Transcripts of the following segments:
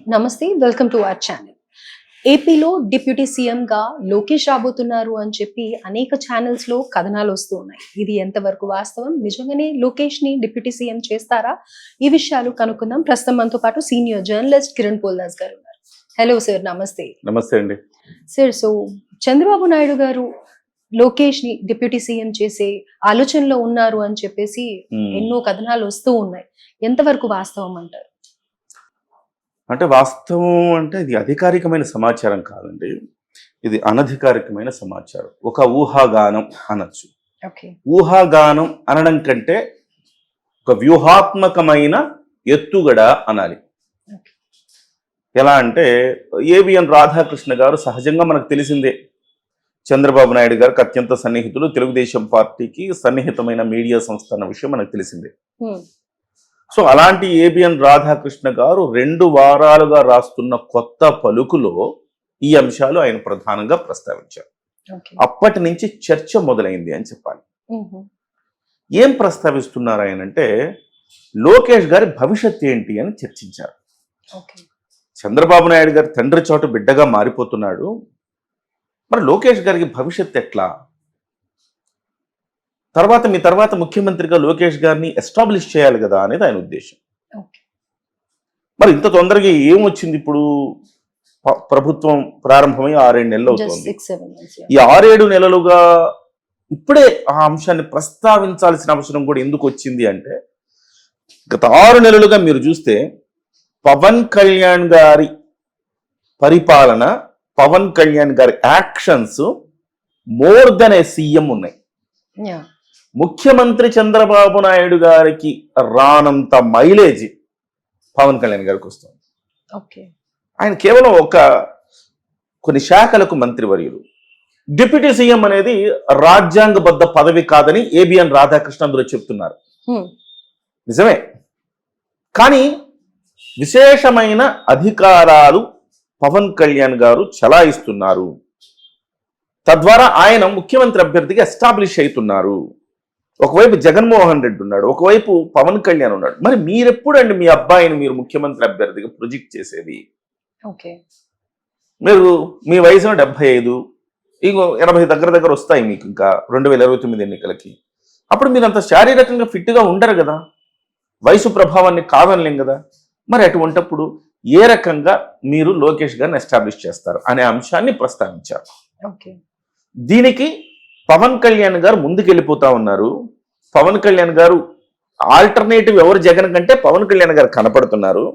నమస్తే, welcome to our channel. ఏపీలో deputy CM గా లోకేష్ రాబోతున్నారు అని చెప్పి అనేక ఛానల్స్ లో కథనాలు వస్తూ ఉన్నాయి. ఇది ఎంతవరకు వాస్తవం? నిజంగానే లోకేష్ ని డిప్యూటీ సీఎం చేస్తారా? ఈ విషయాలు కనుక్కుందాం. ప్రస్తుతం మనతో పాటు సీనియర్ జర్నలిస్ట్ కిరణ్ పోల్దాస్ గారు ఉన్నారు. హలో సార్, నమస్తే. నమస్తే అండి సార్, సో చంద్రబాబు నాయుడు గారు లోకేష్ ని డిప్యూటీ సీఎం చేసే ఆలోచనలో ఉన్నారు అని చెప్పేసి ఎన్నో కథనాలు వస్తూ ఉన్నాయి. ఎంతవరకు వాస్తవం అంటారు? అంటే వాస్తవం అంటే ఇది అధికారికమైన సమాచారం కాదండి, ఇది అనధికారికమైన సమాచారం. ఒక ఊహాగానం అనొచ్చు. ఊహాగానం అనడం కంటే ఒక వ్యూహాత్మకమైన ఎత్తుగడ అనాలి. ఎలా అంటే ఏవిఎన్ రాధాకృష్ణ గారు సహజంగా మనకు తెలిసిందే, చంద్రబాబు నాయుడు గారికి అత్యంత సన్నిహితులు, తెలుగుదేశం పార్టీకి సన్నిహితమైన మీడియా సంస్థ అన్న విషయం మనకు తెలిసిందే. సో అలాంటి ఏబిఎన్ రాధాకృష్ణ గారు 2 వారాలుగా రాస్తున్న కొత్త పలుకులో ఈ అంశాలు ఆయన ప్రధానంగా ప్రస్తావించారు. అప్పటి నుంచి చర్చ మొదలైంది అని చెప్పాలి. ఏం ప్రస్తావిస్తున్నారు ఆయన అంటే, లోకేష్ గారి భవిష్యత్ ఏంటి అని చర్చించారు. చంద్రబాబు నాయుడు గారి తండ్రి చోటు బిడ్డగా మారిపోతున్నాడు, మరి లోకేష్ గారికి భవిష్యత్ ఎట్లా? మీ తర్వాత ముఖ్యమంత్రిగా లోకేష్ గారిని ఎస్టాబ్లిష్ చేయాలి కదా అనేది ఆయన ఉద్దేశం. మరి ఇంత తొందరగా ఏమొచ్చింది? ఇప్పుడు ప్రభుత్వం ప్రారంభమై 6-7 నెలలు అవుతుంది. ఈ 6-7 నెలలుగా ఇప్పుడే ఆ అంశాన్ని ప్రస్తావించాల్సిన అవసరం కూడా ఎందుకు వచ్చింది అంటే, గత 6 నెలలుగా మీరు చూస్తే పవన్ కళ్యాణ్ గారి పరిపాలన, పవన్ కళ్యాణ్ గారి యాక్షన్స్ మోర్ దెన్ ఏ సీఎం ఉన్నాయి. ముఖ్యమంత్రి చంద్రబాబు నాయుడు గారికి రానంత మైలేజ్ పవన్ కళ్యాణ్ గారికి వస్తుంది. ఆయన కేవలం కొన్ని శాఖలకు మంత్రివర్యులు. డిప్యూటీ సీఎం అనేది రాజ్యాంగబద్ధ పదవి కాదని ఏబిఎన్ రాధాకృష్ణ అందులో చెప్తున్నారు. నిజమే, కానీ విశేషమైన అధికారాలు పవన్ కళ్యాణ్ గారు చలాయిస్తున్నారు. తద్వారా ఆయన ముఖ్యమంత్రి అభ్యర్థిగా ఎస్టాబ్లిష్ అవుతున్నారు. ఒకవైపు జగన్మోహన్ రెడ్డి ఉన్నాడు, ఒకవైపు పవన్ కళ్యాణ్ ఉన్నాడు. మరి మీరెప్పుడండి మీ అబ్బాయిని మీరు ముఖ్యమంత్రి అభ్యర్థిగా ప్రొజెక్ట్ చేసేది? మీరు మీ వయసు 75, ఇంకో 80 దగ్గర వస్తాయి మీకు ఇంకా 2029 ఎన్నికలకి. అప్పుడు మీరు అంత శారీరకంగా ఫిట్గా ఉండరు కదా, వయసు ప్రభావాన్ని కాదనలేం కదా. మరి అటువంటప్పుడు ఏ రకంగా మీరు లోకేష్ గారిని ఎస్టాబ్లిష్ చేస్తారు అనే అంశాన్ని ప్రస్తావించారు. దీనికి పవన్ కళ్యాణ్ గారు ముందుకెళ్ళిపోతా ఉన్నారు. పవన్ కళ్యాణ్ గారు ఆల్టర్నేటివ్ ఎవరు జగన్ కంటే పవన్ కళ్యాణ్ గారు కనపడుతున్నారు.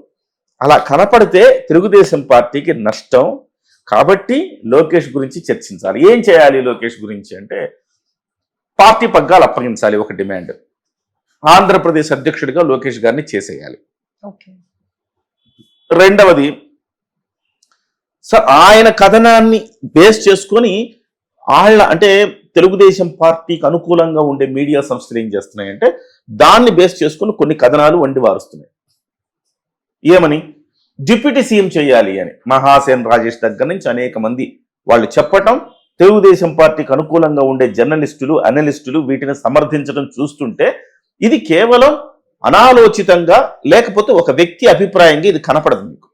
అలా కనపడితే తెలుగుదేశం పార్టీకి నష్టం. కాబట్టి లోకేష్ గురించి చర్చించాలి. ఏం చేయాలి లోకేష్ గురించి అంటే, పార్టీ పగ్గాలు అప్పగించాలి ఒక డిమాండ్. ఆంధ్రప్రదేశ్ అధ్యక్షుడిగా లోకేష్ గారిని చేసేయాలి. రెండవది, ఆయన కథనాన్ని బేస్ చేసుకొని అంటే తెలుగుదేశం పార్టీకి అనుకూలంగా ఉండే మీడియా సంస్థలు ఏం చేస్తున్నాయంటే, దాన్ని బేస్ చేసుకుని కొన్ని కథనాలు వండి వారుస్తున్నాయి. ఏమని? డిప్యూటీ సీఎం చేయాలి అని మహాసేన్ రాజేష్ దగ్గర నుంచి అనేక మంది వాళ్ళు చెప్పటం, తెలుగుదేశం పార్టీకి అనుకూలంగా ఉండే జర్నలిస్టులు, అనలిస్టులు వీటిని సమర్థించడం చూస్తుంటే ఇది కేవలం అనాలోచితంగా, లేకపోతే ఒక వ్యక్తి అభిప్రాయంగా ఇది కనపడదు మీకు.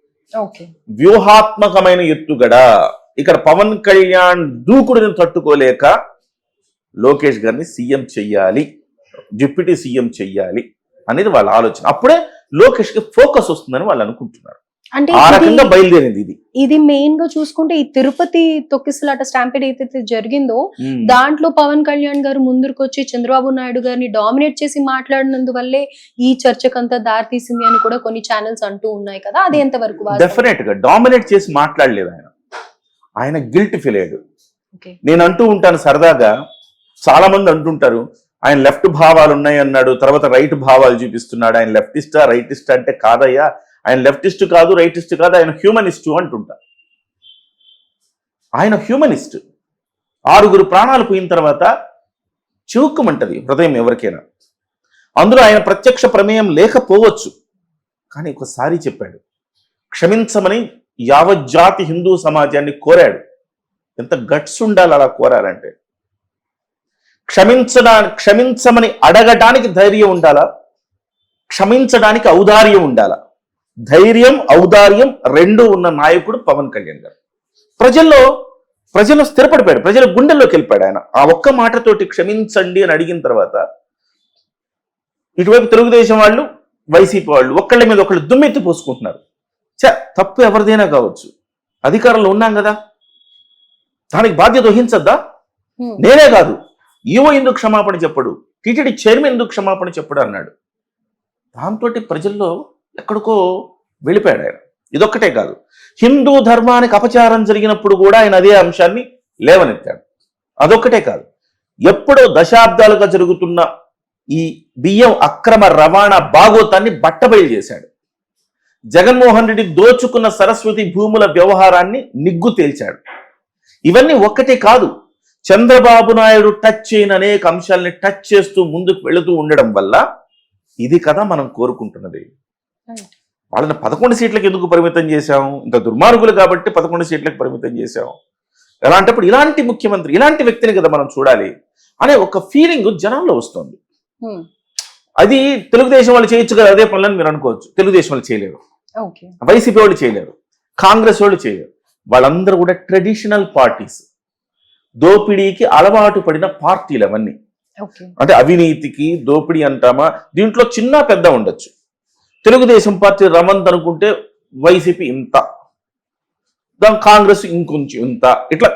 వ్యూహాత్మకమైన ఎత్తుగడ. ఇక్కడ పవన్ కళ్యాణ్ దూకుడుని తట్టుకోలేక లోకేష్ గారిని సీఎం చెయ్యాలి, డిప్యూటీ సీఎం చెయ్యాలి అనేది వాళ్ళ ఆలోచన. అప్పుడే లోకేష్ కి ఫోకస్ వస్తుందని వాళ్ళు అనుకుంటున్నారు. అంటే ఆ రకంగా బయలుదేరింది ఇది మెయిన్ గా చూసుకుంటే, ఈ తిరుపతి తొక్కిసలాట స్టాంపేడ్ ఏదైతే జరిగిందో దాంట్లో పవన్ కళ్యాణ్ గారు ముందుకు వచ్చి చంద్రబాబు నాయుడు గారిని డామినేట్ చేసి మాట్లాడినందువల్లే ఈ చర్చకంతా దారితీసింది అని కూడా కొన్ని ఛానల్స్ అంటూ ఉన్నాయి కదా, అది ఎంతవరకు? డెఫినెట్ గా డామినేట్ చేసి మాట్లాడలేదు ఆయన గిల్ట్ ఫీల్ అయ్యాడు. నేను అంటూ ఉంటాను సరదాగా, చాలా మంది అంటుంటారు ఆయన లెఫ్ట్ భావాలు ఉన్నాయి అన్నాడు, తర్వాత రైట్ భావాలు చూపిస్తున్నాడు. ఆయన లెఫ్టిస్టా రైటిస్టా అంటే కాదయ్యా, ఆయన లెఫ్టిస్ట్ కాదు, రైటిస్ట్ కాదు, ఆయన హ్యూమనిస్టు అంటుంటారు. ఆయన హ్యూమనిస్ట్. 6 ప్రాణాలు పోయిన తర్వాత చివుక్కుమంటది హృదయం ఎవరికైనా. అందులో ఆయన ప్రత్యక్ష ప్రమేయం లేకపోవచ్చు, కానీ ఒకసారి చెప్పాడు, క్షమించమని యావజ్జాతి హిందూ సమాజాన్ని కోరాడు. ఎంత గట్స్ ఉండాలి అలా కోరాలంటే. క్షమించమని అడగటానికి ధైర్యం ఉండాలా, క్షమించడానికి ఔదార్యం ఉండాలా. ధైర్యం, ఔదార్యం రెండు ఉన్న నాయకుడు పవన్ కళ్యాణ్ గారు. ప్రజలు స్థిరపడిపోయాడు, ప్రజల గుండెల్లోకి వెళ్ళిపోయాడు ఆయన. ఆ ఒక్క మాటతోటి క్షమించండి అని అడిగిన తర్వాత ఇటువైపు తెలుగుదేశం వాళ్ళు, వైసీపీ వాళ్ళు ఒకళ్ళ మీద ఒకళ్ళు దుమ్మెత్తి పోసుకుంటున్నారు. తప్పు ఎవరిదైనా కావచ్చు, అధికారంలో ఉన్నాం కదా, దానికి బాధ్యత వహించద్దా? నేనే కాదు, ఈవో ఎందుకు క్షమాపణ చెప్పడు, టీటీడీ చైర్మన్ ఎందుకు క్షమాపణ చెప్పడు అన్నాడు. దాంతో ప్రజల్లో ఎక్కడికో వెళ్ళిపోయాడు ఆయన. ఇదొక్కటే కాదు, హిందూ ధర్మానికి అపచారం జరిగినప్పుడు కూడా ఆయన అదే అంశాన్ని లేవనెత్తాడు. అదొక్కటే కాదు, ఎప్పుడో దశాబ్దాలుగా జరుగుతున్న ఈ బియ్యం అక్రమ రవాణా బాగోతాన్ని బట్టబయలు చేశాడు. జగన్మోహన్ రెడ్డి దోచుకున్న సరస్వతి భూముల వ్యవహారాన్ని నిగ్గు తేల్చాడు. ఇవన్నీ ఒక్కటే కాదు, చంద్రబాబు నాయుడు టచ్ చేయని అనేక అంశాలని టచ్ చేస్తూ ముందుకు వెళుతూ ఉండడం వల్ల ఇది కదా మనం కోరుకుంటున్నది. వాళ్ళని 11 సీట్లకు ఎందుకు పరిమితం చేశాము? ఇంత దుర్మార్గులు కాబట్టి 11 సీట్లకు పరిమితం చేశాము. ఎలాంటప్పుడు ఇలాంటి ముఖ్యమంత్రి, ఇలాంటి వ్యక్తిని కదా మనం చూడాలి అనే ఒక ఫీలింగ్ జనాల్లో వస్తుంది. అది తెలుగుదేశం వాళ్ళు చేయొచ్చు కదా అదే పనులని మీరు అనుకోవచ్చు. తెలుగుదేశం వాళ్ళు చేయలేరు, వైసీపీ వాళ్ళు చేయలేరు, కాంగ్రెస్ వాళ్ళు చేయలేరు. వాళ్ళందరూ కూడా ట్రెడిషనల్ పార్టీస్, దోపిడీకి అలవాటు పడిన పార్టీలు అవన్నీ. అంటే అవినీతికి దోపిడీ అంటామా, దీంట్లో చిన్న పెద్ద ఉండొచ్చు. తెలుగుదేశం పార్టీ రమంత్ అనుకుంటే వైసీపీ ఇంత, దాని కాంగ్రెస్ ఇంకొంచెం ఇంత, ఇట్లా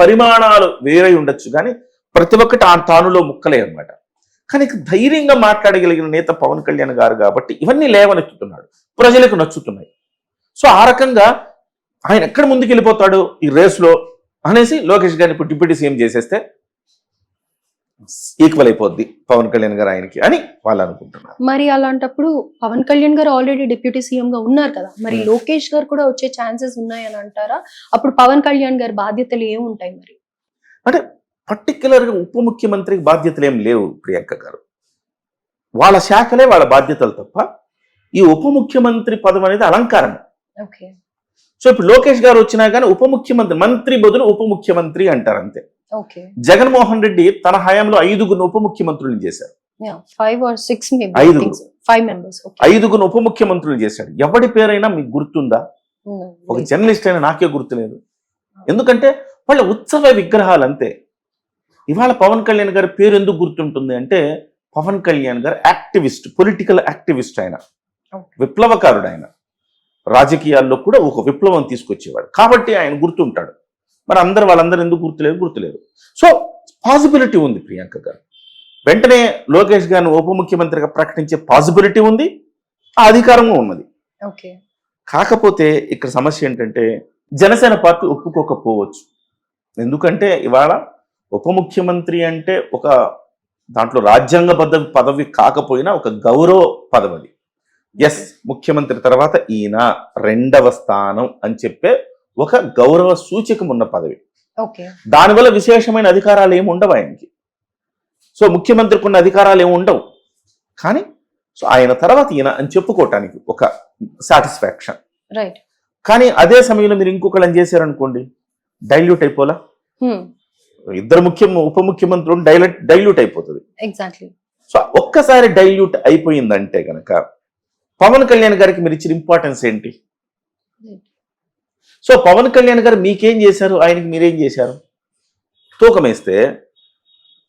పరిమాణాలు వేరే ఉండొచ్చు. కానీ ప్రతి ఒక్కటి ఆ తానులో ముక్కలే అన్నమాట. కానీ ధైర్యంగా మాట్లాడగలిగిన నేత పవన్ కళ్యాణ్ గారు కాబట్టి ఇవన్నీ లేవనెత్తుతున్నాడు, ప్రజలకు నచ్చుతున్నాయి. సో ఆ రకంగా ఆయన ఎక్కడ ముందుకు వెళ్ళిపోతాడు ఈ రేస్లో అనేసి లోకేష్ గారిని ఇప్పుడు డిప్యూటీ సీఎం చేసేస్తే ఈక్వల్ అయిపోద్ది పవన్ కళ్యాణ్ గారు ఆయనకి అని వాళ్ళు అనుకుంటున్నారు. మరి అలాంటప్పుడు పవన్ కళ్యాణ్ గారు ఆల్రెడీ డిప్యూటీ సీఎం గా ఉన్నారు కదా, మరి లోకేష్ గారు కూడా వచ్చే ఛాన్సెస్ ఉన్నాయని అంటారా? అప్పుడు పవన్ కళ్యాణ్ గారి బాధ్యతలు ఏముంటాయి మరి? అంటే పర్టికులర్ గా ఉప ముఖ్యమంత్రికి బాధ్యతలు ఏం లేవు ప్రియాంక గారు. వాళ్ళ శాఖలే వాళ్ళ బాధ్యతలు తప్ప ఈ ఉప ముఖ్యమంత్రి పదవి అనేది అలంకారం. సో ఇప్పుడు లోకేష్ గారు వచ్చినా కానీ ఉప ముఖ్యమంత్రి, మంత్రి బదులు ఉప ముఖ్యమంత్రి అంటారు అంతే. జగన్మోహన్ రెడ్డి తన హయాంలో 5 ఉప ముఖ్యమంత్రులు చేశారు. 5 ఉప ముఖ్యమంత్రులు చేశాడు. ఎవడి పేరైనా మీకు గుర్తుందా? ఒక జర్నలిస్ట్ అయినా నాకే గుర్తులేదు. ఎందుకంటే వాళ్ళ ఉత్సవ విగ్రహాలు అంతే. ఇవాళ పవన్ కళ్యాణ్ గారి పేరు ఎందుకు గుర్తుంటుంది అంటే, పవన్ కళ్యాణ్ గారు యాక్టివిస్ట్, పొలిటికల్ యాక్టివిస్ట్, ఆయన విప్లవకారుడు. ఆయన రాజకీయాల్లో కూడా ఒక విప్లవం తీసుకొచ్చేవాడు కాబట్టి ఆయన గుర్తుంటాడు. మరి వాళ్ళందరూ ఎందుకు గుర్తులేరు. సో పాసిబిలిటీ ఉంది ప్రియాంక గారు, వెంటనే లోకేష్ గారిని ఉప ముఖ్యమంత్రిగా ప్రకటించే పాసిబిలిటీ ఉంది, ఆ అధికారము ఉన్నది. కాకపోతే ఇక్కడ సమస్య ఏంటంటే జనసేన పార్టీ ఒప్పుకోకపోవచ్చు. ఎందుకంటే ఇవాళ ఉప ముఖ్యమంత్రి అంటే ఒక దాంట్లో రాజ్యాంగబద్ధ పదవి కాకపోయినా ఒక గౌరవ పదవి. ఎస్, ముఖ్యమంత్రి తర్వాత ఈయన 2వ స్థానం అని చెప్పే ఒక గౌరవ సూచకం ఉన్న పదవి. దానివల్ల విశేషమైన అధికారాలు ఏమి ఉండవు ఆయనకి. సో ముఖ్యమంత్రికి ఉన్న అధికారాలు ఏమి ఉండవు, కానీ సో ఆయన తర్వాత ఈయన అని చెప్పుకోవటానికి ఒక సాటిస్ఫాక్షన్. కానీ అదే సమయంలో మీరు ఇంకొకళ్ళని చేశారనుకోండి, డైల్యూట్ అయిపోలా. ఇద్దరు ఉప ముఖ్యమంత్రులు డైల్యూట్ అయిపోతుంది. సో ఒక్కసారి డైల్యూట్ అయిపోయిందంటే గనక పవన్ కళ్యాణ్ గారికి మీరు ఇచ్చిన ఇంపార్టెన్స్ ఏంటి? సో పవన్ కళ్యాణ్ గారు మీకేం చేశారు, ఆయనకి మీరేం చేశారు? తూకమేస్తే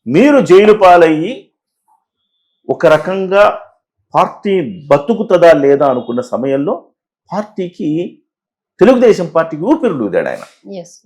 మీరు జైలు పాలయ్యి ఒక రకంగా పార్టీ బతుకుతుందా లేదా అనుకున్న సమయంలో తెలుగుదేశం పార్టీకి ఊపిరి ఊదాడు ఆయన.